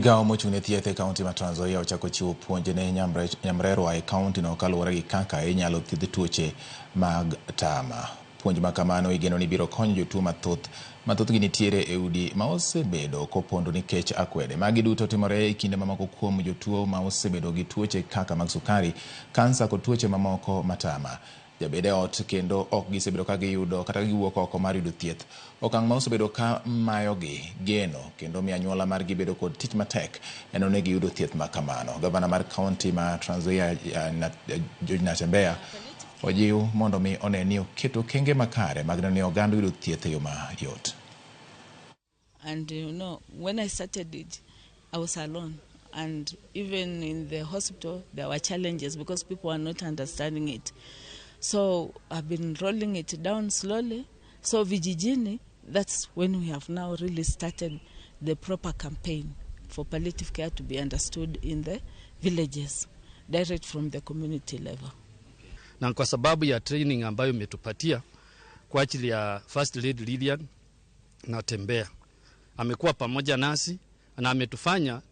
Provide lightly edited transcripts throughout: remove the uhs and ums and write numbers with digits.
Gao mochung'ne thieth e kaunti ma Trans Nzoia ochako chiwo puonj ne Nyamreche e kaunti no kaluwore gi kaka inyalo thiedh tuoche mag tama. Puonj ma kamano igeno ni biro konyo jotuo mathoth gi nitiere e udi ma osebedo kopondo nikech akwede. Magi duto timore e kinde mamoko kuom jotuo ma osebedo gi tuoche kaka mag sukari, kansa kod tuoche mamoko matama. Jabede ot kendo ok gisebedo ka giyudo kata giwuok oko mar yudo thieth. Okang' ma osebedo ka mayogi geno kendo miyo anyuola margi bedo kod tich matek en ne giyudo thieth ma kamano. Gavana mar kaunti ma Trans Nzoia Nyamreche ojiw mondo mi one ni oketo kenge makare mag neno ni oganda yudo thieth e yo mayot. And you know, when I started it, I was alone. And even in the hospital, there were challenges because people were not understanding it. So I've been rolling it down slowly. So vijijini, that's when we have now really started the proper campaign for palliative care to be understood in the villages, direct from the community level. Na kwa sababu ya training ambayo umetupatia kwa ajili ya First Lady Lilian na Tembea, amekuwa pamoja nasi na ametufanya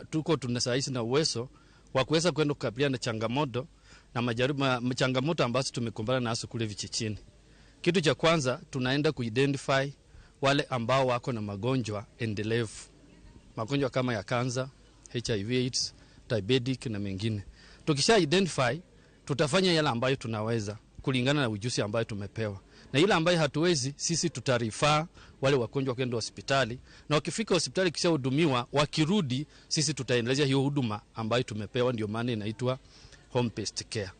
tuko tunasaidia na uwezo wa kuweza kwenda kukabiliana na changamoto na changamoto ambazo tumekumbana nazo kule vijijini. Kitu cha kwanza tunaenda kuidentify wale ambao wako na magonjwa endelevu. Magonjwa kama ya kansa, HIV/AIDS, diabetic na mengine. Tukisha identify tutafanya yale ambayo tunaweza kulingana na ujuzi ambayo tumepewa. Na ile ambayo hatuwezi sisi tutarifaa wale wagonjwa kwenda hospitali, na wakifika hospitali kisha hudumiwa, wakirudi sisi tutaendeleza hiyo huduma ambayo tumepewa, ndio maana inaitwa home based care.